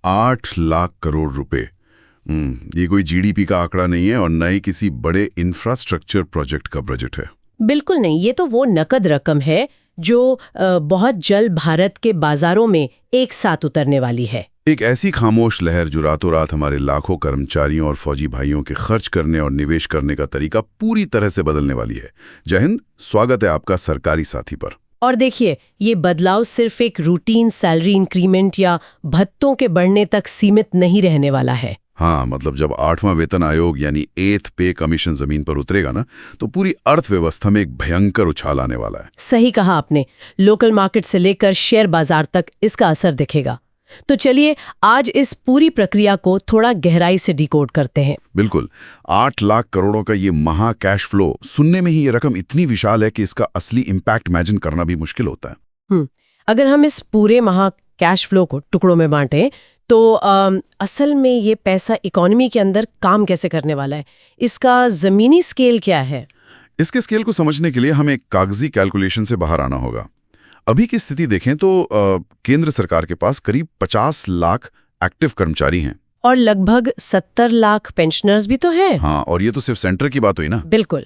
8 लाख करोड़ रुपए। ये कोई जीडीपी का आंकड़ा नहीं है और न ही किसी बड़े इंफ्रास्ट्रक्चर प्रोजेक्ट का बजट है। बिल्कुल नहीं, ये तो वो नकद रकम है जो बहुत जल्द भारत के बाजारों में एक साथ उतरने वाली है। एक ऐसी खामोश लहर जो रातों रात हमारे लाखों कर्मचारियों और फौजी भाइयों के खर्च करने और निवेश करने का तरीका पूरी तरह से बदलने वाली है। जय हिंद, स्वागत है आपका सरकारी साथी पर। और देखिए, ये बदलाव सिर्फ एक रूटीन सैलरी इंक्रीमेंट या भत्तों के बढ़ने तक सीमित नहीं रहने वाला है। हाँ, मतलब जब 8वां वेतन आयोग यानी 8th पे कमीशन जमीन पर उतरेगा ना, तो पूरी अर्थव्यवस्था में एक भयंकर उछाल आने वाला है। सही कहा आपने, लोकल मार्केट से लेकर शेयर बाजार तक इसका असर दिखेगा। तो चलिए आज इस पूरी प्रक्रिया को थोड़ा गहराई से डिकोड करते हैं। बिल्कुल, 8 लाख करोड़ों का ये महा कैश फ्लो, सुनने में ही ये रकम इतनी विशाल है कि इसका असली इम्पैक्ट इमेजिन करना भी मुश्किल होता है। अगर हम इस पूरे महा कैश फ्लो को टुकड़ों में बांटें तो असल में ये पैसा इकोनॉमी के अंदर काम कैसे करने वाला है, इसका जमीनी स्केल क्या है? इसके स्केल को समझने के लिए हमें कागजी कैलकुलेशन से बाहर आना होगा। अभी की स्थिति देखें तो केंद्र सरकार के पास करीब 50 लाख एक्टिव कर्मचारी हैं और लगभग 70 लाख पेंशनर्स भी तो हैं। हाँ, और ये तो सिर्फ सेंटर की बात हुई ना। बिल्कुल,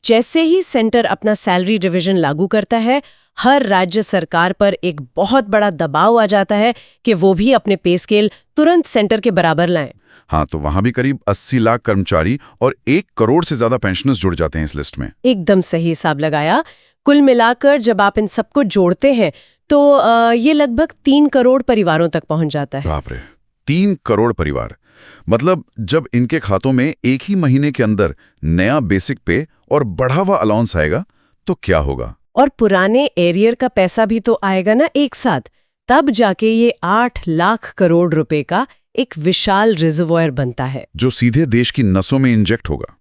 जैसे ही सेंटर अपना सैलरी डिवीजन लागू करता है, हर राज्य सरकार पर एक बहुत बड़ा दबाव आ जाता है कि वो भी अपने पे स्केल तुरंत सेंटर के बराबर लाएं। हाँ, तो वहां भी करीब 80 लाख कर्मचारी और 1 करोड़ से ज्यादा पेंशनर्स जुड़ जाते हैं इस लिस्ट में। एकदम सही हिसाब लगाया। कुल मिलाकर जब आप इन सबको जोड़ते हैं तो ये लगभग 3 करोड़ परिवारों तक पहुंच जाता है। बाप रे, 3 करोड़ परिवार। मतलब जब इनके खातों में एक ही महीने के अंदर नया बेसिक पे और बढ़ा हुआ अलाउंस आएगा तो क्या होगा? और पुराने एरियर का पैसा भी तो आएगा ना एक साथ, तब जाके ये 8 लाख करोड़ रुपए का एक विशाल रिजर्वॉयर बनता है जो सीधे देश की नसों में इंजेक्ट होगा।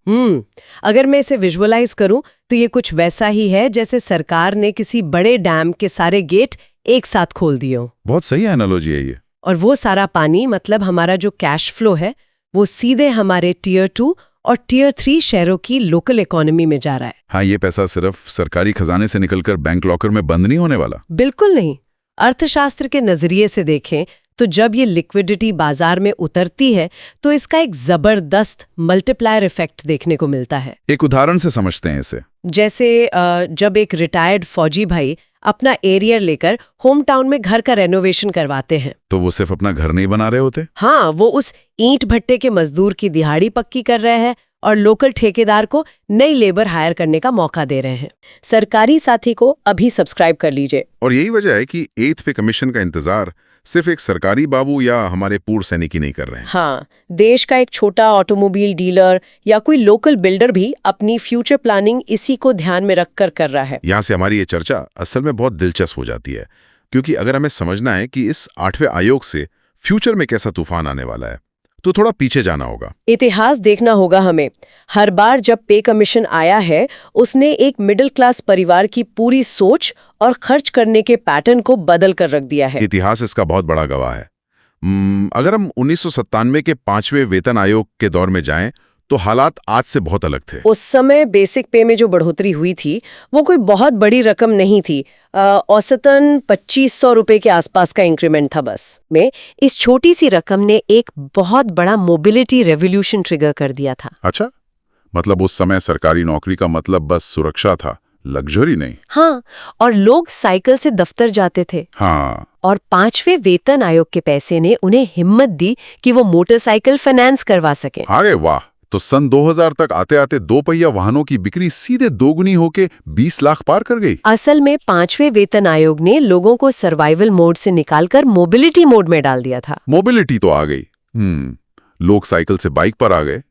अगर मैं इसे विजुअलाइज करूं तो ये कुछ वैसा ही है जैसे सरकार ने किसी बड़े डैम के सारे गेट एक साथ खोल दिए हो। बहुत सही एनालॉजी है ये। और वो सारा पानी, मतलब हमारा जो कैश फ्लो है, वो सीधे हमारे टियर 2 और टियर 3 शहरों की लोकल इकोनॉमी में जा रहा है। हाँ, ये पैसा सिर्फ सरकारी खजाने से निकलकर बैंक लॉकर में बंद नहीं होने वाला। बिल्कुल नहीं। अर्थशास्त्र के नजरिए से देखें तो जब ये लिक्विडिटी बाजार में उतरती है तो इसका एक जबरदस्त मल्टीप्लायर इफेक्ट देखने को मिलता है। एक उदाहरण से समझते हैं इसे। जैसे जब एक रिटायर्ड फौजी भाई अपना एरियर लेकर होम टाउन में घर का रेनोवेशन करवाते हैं तो वो सिर्फ अपना घर नहीं बना रहे होते। हाँ, वो उस ईंट भट्टे के मजदूर की दिहाड़ी पक्की कर रहे हैं और लोकल ठेकेदार को नई लेबर हायर करने का मौका दे रहे हैं। सरकारी साथी को अभी सब्सक्राइब कर लीजिए। और यही वजह है कि 8th पे कमीशन का इंतजार सिर्फ एक सरकारी बाबू या हमारे पूर्व सैनिक ही नहीं कर रहे हैं। हाँ, देश का एक छोटा ऑटोमोबाइल डीलर या कोई लोकल बिल्डर भी अपनी फ्यूचर प्लानिंग इसी को ध्यान में रखकर कर रहा है। यहाँ से हमारी ये चर्चा असल में बहुत दिलचस्प हो जाती है, क्योंकि अगर हमें समझना है कि इस 8वें आयोग से फ्यूचर में कैसा तूफान आने वाला है तो थोड़ा पीछे जाना होगा। इतिहास देखना होगा हमें। हर बार जब पे कमीशन आया है, उसने एक मिडिल क्लास परिवार की पूरी सोच और खर्च करने के पैटर्न को बदल कर रख दिया है। इतिहास इसका बहुत बड़ा गवाह है। अगर हम 1997 के 5वें वेतन आयोग के दौर में जाएं तो हालात आज से बहुत अलग थे। उस समय बेसिक पे में जो बढ़ोतरी हुई थी वो कोई बहुत बड़ी रकम नहीं थी। औसतन 2500 रुपए के आसपास का इंक्रीमेंट था बस। में इस छोटी सी रकम ने एक बहुत बड़ा मोबिलिटी रेवोल्यूशन ट्रिगर कर दिया था। अच्छा, मतलब उस समय सरकारी नौकरी का मतलब बस सुरक्षा था, लग्जरी नहीं। हाँ, और लोग साइकिल से दफ्तर जाते थे। हाँ, और 5वें वेतन आयोग के पैसे ने उन्हें हिम्मत दी कि वो मोटरसाइकिल फाइनेंस करवा सके। अरे वाह! तो सन 2000 तक आते आते 2 पहिया वाहनों की बिक्री सीधे दोगुनी होके 20 लाख पार कर गई। असल में 5वें वेतन आयोग ने लोगों को सर्वाइवल मोड से निकालकर मोबिलिटी मोड में डाल दिया था। मोबिलिटी तो आ गई। लोग साइकिल से बाइक पर आ गए।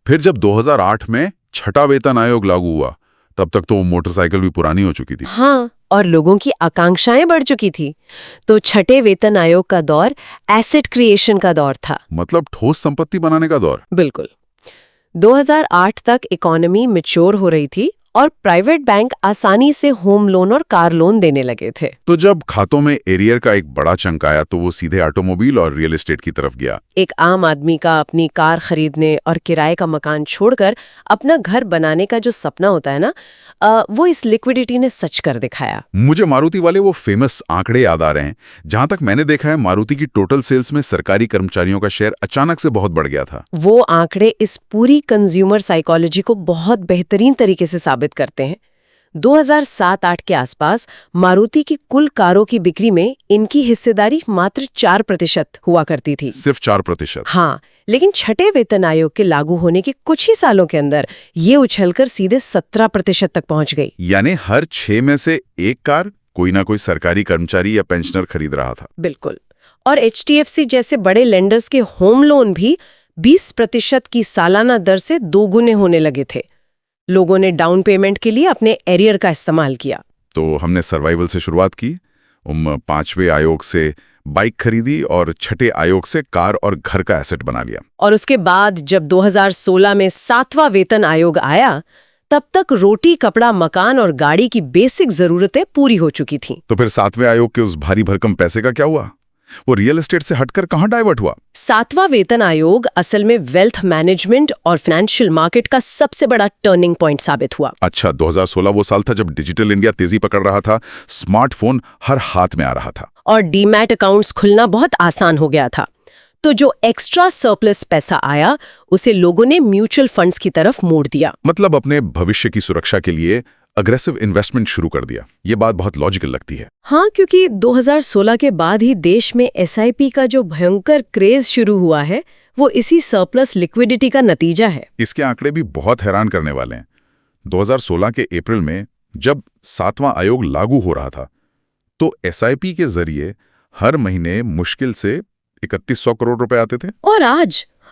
फिर जब 2008 में 6वां वेतन आयोग लागू हुआ, तब तक तो मोटरसाइकिल भी पुरानी हो चुकी थी। हाँ, और लोगों की आकांक्षाएं बढ़ चुकी थी। तो 6ठे वेतन आयोग का दौर एसेट क्रिएशन का दौर था। मतलब ठोस संपत्ति बनाने का दौर। बिल्कुल। 2008 तक इकोनॉमी मैच्योर हो रही थी और प्राइवेट बैंक आसानी से होम लोन और कार लोन देने लगे थे। तो जब खातों में एरियर का एक बड़ा चंक आया तो वो सीधे ऑटोमोबाइल और रियल एस्टेट की तरफ गया। एक आम आदमी का अपनी कार खरीदने और किराए का मकान छोड़कर अपना घर बनाने का जो सपना होता है ना, वो इस लिक्विडिटी ने सच कर दिखाया। मुझे मारुति वाले वो फेमस आंकड़े याद आ रहे हैं। जहां तक मैंने देखा है, मारुति की टोटल सेल्स में सरकारी कर्मचारियों का शेयर अचानक से बहुत बढ़ गया था। वो आंकड़े इस पूरी कंज्यूमर साइकोलॉजी को बहुत बेहतरीन तरीके से साबित करते हैं। 2007-8 के आसपास मारुति की कुल कारों की बिक्री में इनकी हिस्सेदारी मात्र 4% हुआ करती थी। सिर्फ 4%? हाँ, लेकिन छठे वेतन आयोग के लागू होने के कुछ ही सालों के अंदर ये उछलकर सीधे 17% तक पहुंच गई। यानी हर 6 में से एक कार कोई ना कोई सरकारी कर्मचारी या पेंशनर खरीद रहा था। बिल्कुल। और HDFC जैसे बड़े लेंडर्स के होम लोन भी 20% की सालाना दर से दोगुने होने लगे थे। लोगों ने डाउन पेमेंट के लिए अपने एरियर का इस्तेमाल किया। तो हमने सर्वाइवल से शुरुआत की, 5वें आयोग से बाइक खरीदी और छठे आयोग से कार और घर का एसेट बना लिया। और उसके बाद जब 2016 में 7वां वेतन आयोग आया, तब तक रोटी, कपड़ा, मकान और गाड़ी की बेसिक जरूरतें पूरी हो चुकी थीं। तो फिर 7वें आयोग के उस भारी भरकम पैसे का क्या हुआ? वो रियल एस्टेट से हटकर कहां डाइवर्ट हुआ? 7वां वेतन आयोग असल में वेल्थ मैनेजमेंट और फाइनेंशियल मार्केट का सबसे बड़ा टर्निंग पॉइंट साबित हुआ। अच्छा, 2016 वो साल था जब डिजिटल इंडिया तेजी पकड़ रहा था, स्मार्टफोन हर हाथ में आ रहा था और डीमैट अकाउंट्स खुलना बहुत आसान हो गया था। तो जो एक्स्ट्रा सरप्लस पैसा आया, उसे लोगों ने म्यूचुअल फंड्स की तरफ मोड़ दिया। मतलब अपने भविष्य की सुरक्षा के लिए अग्रेसिव इन्वेस्टमेंट शुरू कर दिया। ये बात बहुत लॉजिकल लगती है। हाँ, क्योंकि 2016 के बाद ही देश में SIP का जो भयंकर क्रेज शुरू हुआ है, वो इसी सरप्लस लिक्विडिटी का नतीजा है। इसके आंकड़े भी बहुत हैरान करने वाले हैं। 2016 के अप्रैल में जब 7वां आयोग लागू हो रहा था, तो SIP के जरिए हर महीने मुश्किल से 3100 करोड़ रुपए आते थे। और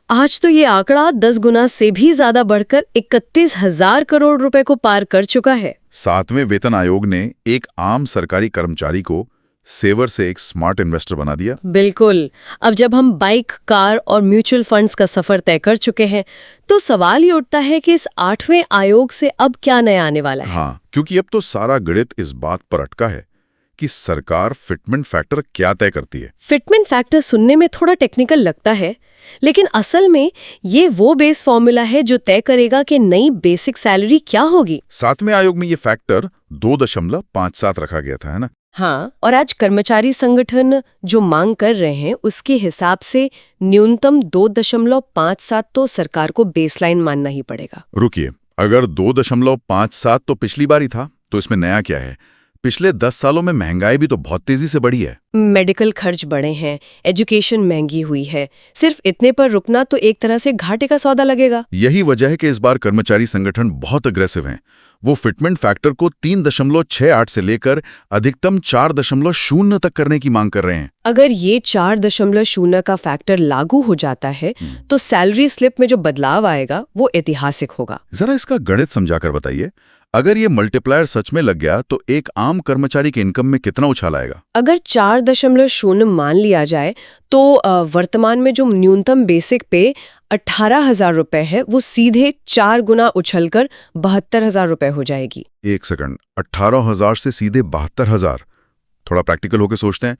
आज तो ये आंकड़ा 10 गुना से भी ज्यादा बढ़कर 31,000 करोड़ रुपए को पार कर चुका है। 7वें वेतन आयोग ने एक आम सरकारी कर्मचारी को सेवर से एक स्मार्ट इन्वेस्टर बना दिया। बिल्कुल। अब जब हम बाइक, कार और म्यूचुअल फंड्स का सफर तय कर चुके हैं, तो सवाल ये उठता है कि इस 8वें आयोग से अब क्या नया आने वाला है। हाँ, क्योंकि अब तो सारा गणित इस बात पर अटका है कि सरकार फिटमेंट फैक्टर क्या तय करती है। फिटमेंट फैक्टर सुनने में थोड़ा टेक्निकल लगता है, लेकिन असल में ये वो बेस फॉर्मूला है जो तय करेगा कि नई बेसिक सैलरी क्या होगी। 7वें आयोग में ये फैक्टर 2.57 रखा गया था, है ना? हाँ, और आज कर्मचारी संगठन जो मांग कर रहे हैं, उसके हिसाब से न्यूनतम 2.57 तो सरकार को बेसलाइन मानना ही पड़ेगा। रुकिए, अगर 2.57 तो पिछली बार ही था, तो इसमें नया क्या है? पिछले 10 सालों में महंगाई भी तो बहुत तेजी से बढ़ी है। मेडिकल खर्च बढ़े हैं, एजुकेशन महंगी हुई है। सिर्फ इतने पर रुकना तो एक तरह से घाटे का सौदा लगेगा। यही वजह है कि इस बार कर्मचारी संगठन बहुत अग्रेसिव हैं। वो फिटमेंट फैक्टर को 3.68 से लेकर अधिकतम 4.0 तक करने की मांग कर रहे हैं। अगर ये 4.0 का फैक्टर लागू हो जाता है, तो सैलरी स्लिप में जो बदलाव आएगा वो ऐतिहासिक होगा। जरा इसका गणित समझाकर बताइए। अगर ये मल्टीप्लायर सच में लग गया तो एक आम कर्मचारी के इनकम में कितना उछाल आएगा? अगर 4.0 मान लिया जाए तो वर्तमान में जो न्यूनतम बेसिक पे 18,000 रुपए है, वो सीधे 4 गुना उछलकर 72,000 रुपए हो जाएगी। एक सेकंड, 18,000 से सीधे 72,000? थोड़ा प्रैक्टिकल होकर सोचते हैं,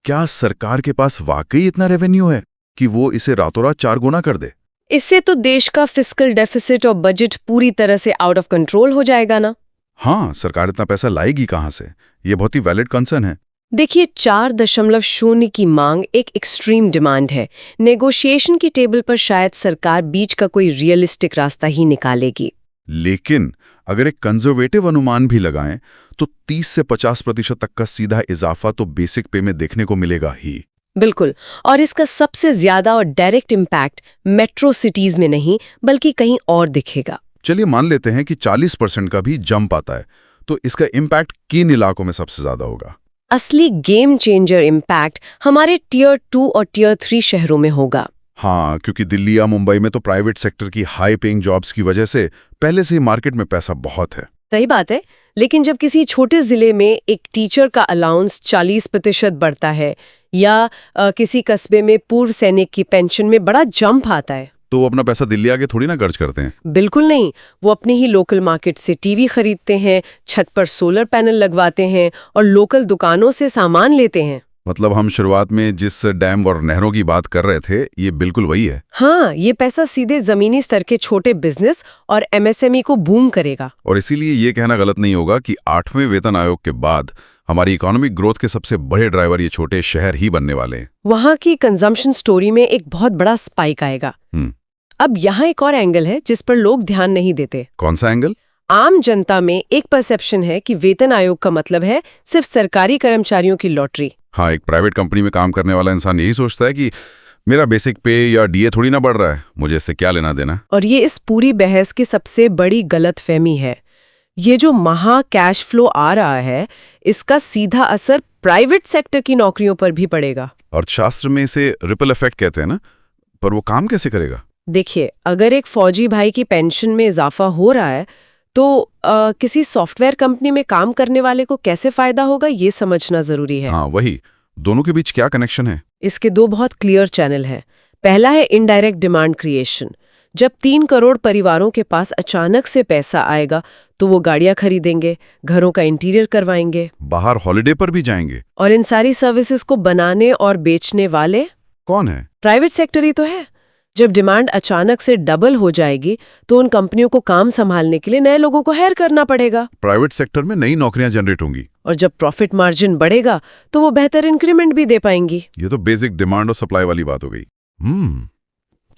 क्या सरकार के पास वाकई इतना रेवेन्यू है कि वो इसे रातों रात 4 गुना कर दे? इससे तो देश का फिस्कल डेफिसिट और बजट पूरी तरह से आउट ऑफ कंट्रोल हो जाएगा ना। हाँ, सरकार इतना पैसा लाएगी कहां से? ये बहुत ही वैलिड कंसर्न है। देखिए, 4.0 की मांग एक एक्सट्रीम डिमांड है। नेगोशिएशन की टेबल पर शायद सरकार बीच का कोई रियलिस्टिक रास्ता ही निकालेगी। लेकिन अगर एक कंजर्वेटिव अनुमान भी लगाएं तो 30 से 50% तक का सीधा इजाफा तो बेसिक पे में देखने को मिलेगा ही। बिल्कुल, और इसका सबसे ज्यादा और डायरेक्ट इम्पैक्ट मेट्रो सिटीज में नहीं बल्कि कहीं और दिखेगा। चलिए मान लेते हैं कि 40% का भी जंप आता है, तो इसका इम्पैक्ट किन इलाकों में सबसे ज्यादा होगा? असली गेम चेंजर इम्पैक्ट हमारे टियर 2 और टियर 3 शहरों में होगा। हाँ, क्योंकि दिल्ली या मुंबई में तो प्राइवेट सेक्टर की हाई पेइंग जॉब्स की वजह से पहले से ही मार्केट में पैसा बहुत है। सही बात है, लेकिन जब किसी छोटे जिले में एक टीचर का अलाउंस 40% बढ़ता है या किसी कस्बे में पूर्व सैनिक की पेंशन में बड़ा जंप आता है, तो वो अपना पैसा दिल्ली आके थोड़ी ना खर्च करते हैं। बिल्कुल नहीं। वो अपने ही लोकल मार्केट से टीवी खरीदते हैं, छत पर सोलर पैनल लगवाते हैं और लोकल दुकानों से सामान लेते हैं। मतलब हम शुरुआत में जिस डैम और नहरों की बात कर रहे थे, ये बिल्कुल वही है। हाँ, ये पैसा सीधे जमीनी स्तर के छोटे बिजनेस और एमएसएमई को बूम करेगा। और इसीलिए ये कहना गलत नहीं होगा कि 8वें वेतन आयोग के बाद हमारी इकोनॉमिक ग्रोथ के सबसे बड़े ड्राइवर ये छोटे शहर ही बनने वाले हैं। वहाँ की कंजम्पशन स्टोरी में एक बहुत बड़ा स्पाइक आएगा। अब यहाँ एक और एंगल है जिस पर लोग ध्यान नहीं देते। कौन सा एंगल? आम जनता में एक परसेप्शन है कि वेतन आयोग का मतलब है सिर्फ सरकारी कर्मचारियों की लॉटरी। हाँ, एक प्राइवेट कंपनी में काम करने वाला इंसान यही सोचता है कि मेरा बेसिक पे या डीए थोड़ी ना बढ़ रहा है, मुझे इससे क्या लेना देना। और ये इस पूरी बहस की सबसे बड़ी गलतफहमी है। ये जो महा कैश फ्लो आ रहा है, इसका सीधा असर प्राइवेट सेक्टर की नौकरियों पर भी पड़ेगा। अर्थशास्त्र में इसे रिपल इफेक्ट कहते हैं ना, पर वो काम कैसे करेगा? देखिए, अगर एक फौजी भाई की पेंशन में इजाफा हो रहा है तो किसी सॉफ्टवेयर कंपनी में काम करने वाले को कैसे फायदा होगा, ये समझना जरूरी है। हाँ, वही। दोनों के बीच क्या कनेक्शन है? इसके दो बहुत क्लियर चैनल हैं। पहला है इनडायरेक्ट डिमांड क्रिएशन। जब 3 करोड़ परिवारों के पास अचानक से पैसा आएगा तो वो गाड़ियां खरीदेंगे, घरों का इंटीरियर करवाएंगे, बाहर हॉलिडे पर भी जाएंगे। और इन सारी सर्विसेज को बनाने और बेचने वाले कौन है? प्राइवेट सेक्टर ही तो है। जब डिमांड अचानक से डबल हो जाएगी तो उन कंपनियों को काम संभालने के लिए नए लोगों को हायर करना पड़ेगा। प्राइवेट सेक्टर में नई नौकरियां जनरेट होंगी, और जब प्रॉफिट मार्जिन बढ़ेगा तो वो बेहतर इंक्रीमेंट भी दे पाएंगी। ये तो बेसिक डिमांड और सप्लाई वाली बात हो गई।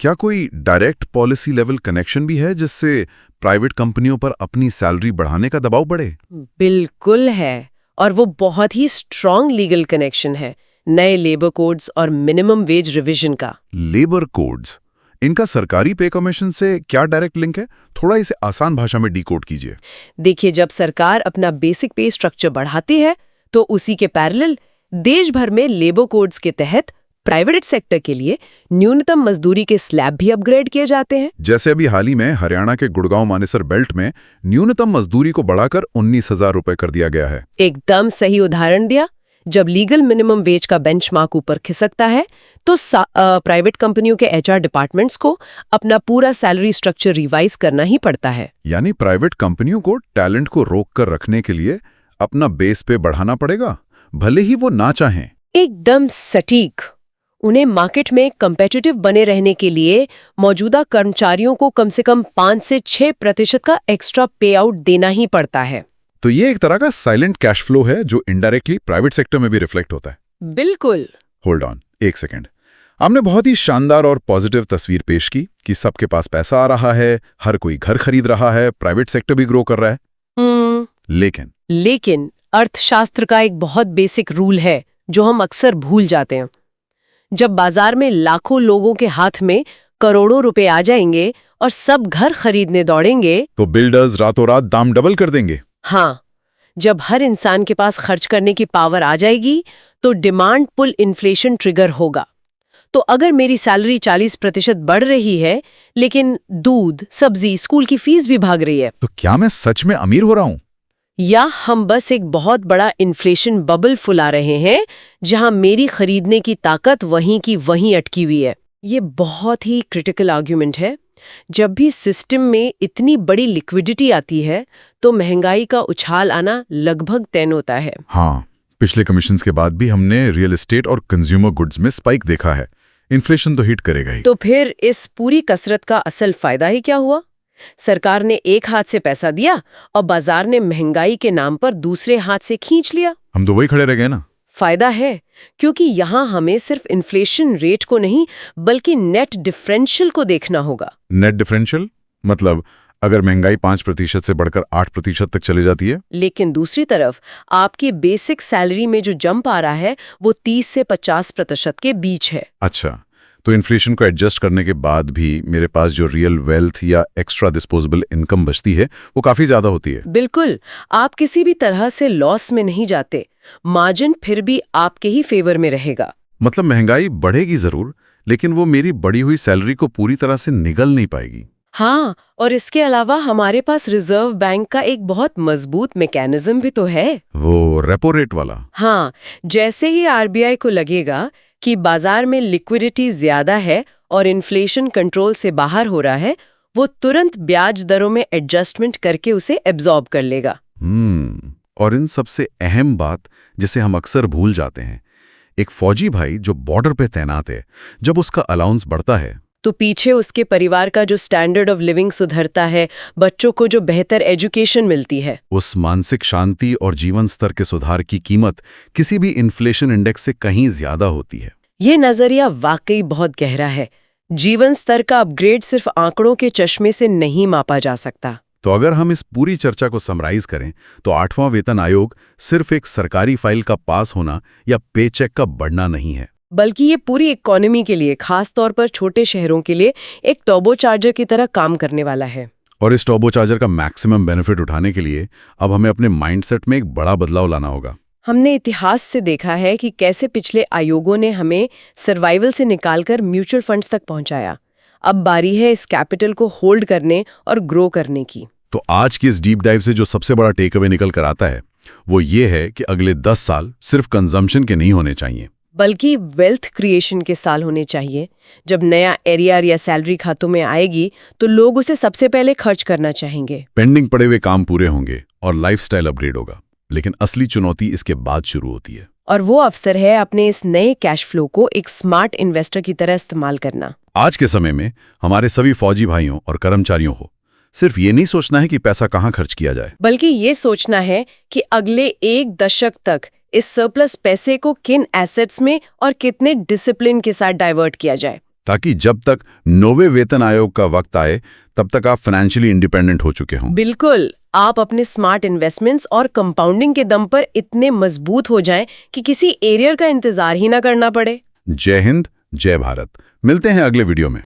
क्या कोई डायरेक्ट पॉलिसी लेवल कनेक्शन भी है जिससे प्राइवेट कंपनियों पर अपनी सैलरी बढ़ाने का दबाव बढ़े? बिल्कुल है, और वो बहुत ही स्ट्रॉन्ग लीगल कनेक्शन है, नए लेबर कोड्स और मिनिमम वेज रिवीजन का। लेबर कोड्स, इनका सरकारी पे कमीशन से क्या डायरेक्ट लिंक है? थोड़ा इसे आसान भाषा में डिकोड कीजिए। देखिए, जब सरकार अपना बेसिक पे स्ट्रक्चर बढ़ाती है तो उसी के पैरेलल देश भर में लेबर कोड्स के तहत प्राइवेट सेक्टर के लिए न्यूनतम मजदूरी के स्लैब भी अपग्रेड किए जाते हैं। जैसे अभी हाल ही में हरियाणा के गुड़गांव मानेसर बेल्ट में न्यूनतम मजदूरी को बढ़ाकर 19,000 रुपए कर दिया गया है। एकदम सही उदाहरण दिया। जब लीगल मिनिमम वेज का बेंचमार्क ऊपर खिसकता है तो प्राइवेट कंपनियों के एचआर डिपार्टमेंट्स को अपना पूरा सैलरी स्ट्रक्चर रिवाइज करना ही पड़ता है। यानी प्राइवेट कंपनियों को टैलेंट को रोक कर रखने के लिए अपना बेस पे बढ़ाना पड़ेगा, भले ही वो ना चाहें। एकदम सटीक। उन्हें मार्केट में कम्पिटिटिव बने रहने के लिए मौजूदा कर्मचारियों को कम से कम 5 से 6% का एक्स्ट्रा पे आउट देना ही पड़ता है। तो ये एक तरह का साइलेंट कैश फ्लो है जो इनडायरेक्टली प्राइवेट सेक्टर में भी रिफ्लेक्ट होता है। बिल्कुल। होल्ड ऑन, एक सेकेंड। हमने बहुत ही शानदार और पॉजिटिव तस्वीर पेश की कि सबके पास पैसा आ रहा है, हर कोई घर खरीद रहा है, प्राइवेट सेक्टर भी ग्रो कर रहा है। लेकिन अर्थशास्त्र का एक बहुत बेसिक रूल है जो हम अक्सर भूल जाते हैं। जब बाजार में लाखों लोगों के हाथ में करोड़ों रुपए आ जाएंगे और सब घर खरीदने दौड़ेंगे तो बिल्डर्स रातों रात दाम डबल कर देंगे। हाँ, जब हर इंसान के पास खर्च करने की पावर आ जाएगी तो डिमांड पुल इन्फ्लेशन ट्रिगर होगा। तो अगर मेरी सैलरी 40% बढ़ रही है लेकिन दूध, सब्जी, स्कूल की फीस भी भाग रही है, तो क्या मैं सच में अमीर हो रहा हूं? या हम बस एक बहुत बड़ा इन्फ्लेशन बबल फुला रहे हैं जहां मेरी खरीदने की ताकत वहीं की वहीं अटकी हुई है? ये बहुत ही क्रिटिकल आर्ग्यूमेंट है। जब भी सिस्टम में इतनी बड़ी लिक्विडिटी आती है तो महंगाई का उछाल आना लगभग तय होता है। हाँ, पिछले कमीशंस के बाद भी हमने रियल एस्टेट और कंज्यूमर गुड्स में स्पाइक देखा है। इन्फ्लेशन तो हिट करेगा ही। तो फिर इस पूरी कसरत का असल फायदा ही क्या हुआ? सरकार ने एक हाथ से पैसा दिया और बाजार ने महंगाई के नाम पर दूसरे हाथ से खींच लिया। हम तो वही खड़े रह गए ना। फायदा है, क्योंकि यहाँ हमें सिर्फ इन्फ्लेशन रेट को नहीं बल्कि नेट डिफरेंशियल को देखना होगा। नेट डिफरेंशियल मतलब अगर महंगाई 5% से बढ़कर 8% तक चली जाती है, लेकिन दूसरी तरफ आपकी बेसिक सैलरी में जो जंप आ रहा है वो 30 से 50% के बीच है। अच्छा, तो इन्फ्लेशन को एडजस्ट करने के बाद भी मेरे पास जो रियल वेल्थ या एक्स्ट्रा डिस्पोजेबल इनकम बचती है वो काफी ज्यादा होती है। बिल्कुल, आप किसी भी तरह से लॉस में नहीं जाते। मार्जिन फिर भी आपके ही फेवर में रहेगा। मतलब महंगाई बढ़ेगी जरूर, लेकिन वो मेरी बढ़ी हुई सैलरी को पूरी तरह से निगल नहीं पाएगी। हाँ, और इसके अलावा हमारे पास रिजर्व बैंक का एक बहुत मजबूत मैकेनिज्म भी तो है, वो रेपो रेट वाला। हाँ, जैसे ही आरबीआई को लगेगा कि बाजार में लिक्विडिटी ज्यादा है और इन्फ्लेशन कंट्रोल से बाहर हो रहा है, वो तुरंत ब्याज दरों में एडजस्टमेंट करके उसे एब्जॉर्ब कर लेगा। और इन सबसे अहम बात जिसे हम अक्सर भूल जाते हैं, एक फौजी भाई जो बॉर्डर पे तैनात है, जब उसका अलाउंस बढ़ता है तो पीछे उसके परिवार का जो स्टैंडर्ड ऑफ लिविंग सुधरता है, बच्चों को जो बेहतर एजुकेशन मिलती है, उस मानसिक शांति और जीवन स्तर के सुधार की कीमत किसी भी इन्फ्लेशन इंडेक्स से कहीं ज्यादा होती है। ये नजरिया वाकई बहुत गहरा है। जीवन स्तर का अपग्रेड सिर्फ आंकड़ों के चश्मे से नहीं मापा जा सकता। तो अगर हम इस पूरी चर्चा को समराइज करें तो 8वां वेतन आयोग सिर्फ एक सरकारी फाइल का पास होना या पेचेक का बढ़ना नहीं है, बल्कि ये पूरी इकोनॉमी के लिए, खास तौर पर छोटे शहरों के लिए, एक टर्बो चार्जर की तरह काम करने वाला है। और इस टर्बो चार्जर का मैक्सिमम बेनिफिट उठाने के लिए अब हमें अपने माइंडसेट में एक बड़ा बदलाव लाना होगा। हमने इतिहास से देखा है कि कैसे पिछले आयोगों ने हमें सर्वाइवल से निकालकर म्यूचुअल फंड्स तक पहुंचाया। अब बारी है इस कैपिटल को होल्ड करने और ग्रो करने की। तो आज की इस डीप डाइव से जो सबसे बड़ा टेक अवे निकल कर आता है वो ये है कि अगले 10 साल सिर्फ कंजम्पशन के नहीं होने चाहिए, बल्कि वेल्थ क्रिएशन के साल होने चाहिए। जब नया एरियर या सैलरी खातों में आएगी तो लोग उसे सबसे पहले खर्च करना चाहेंगे। पेंडिंग पड़े हुए काम पूरे होंगे और लाइफस्टाइल अपग्रेड होगा। लेकिन असली चुनौती इसके बाद शुरू होती है, और वो अवसर है अपने इस नए कैश फ्लो को एक स्मार्ट इन्वेस्टर की तरह इस्तेमाल करना। आज के समय में हमारे सभी फौजी भाइयों और कर्मचारियों को सिर्फ ये नहीं सोचना है कि पैसा कहाँ खर्च किया जाए, बल्कि ये सोचना है कि अगले 1 दशक तक इस सरप्लस पैसे को किन एसेट्स में और कितने डिसिप्लिन के साथ डाइवर्ट किया जाए, ताकि जब तक 9वें वेतन आयोग का वक्त आए तब तक आप फाइनेंशियली इंडिपेंडेंट हो चुके हों। बिल्कुल, आप अपने स्मार्ट इन्वेस्टमेंट्स और कंपाउंडिंग के दम पर इतने मजबूत हो जाएं कि किसी एरियर का इंतजार ही ना करना पड़े। जय हिंद, जय भारत। मिलते हैं अगले वीडियो में।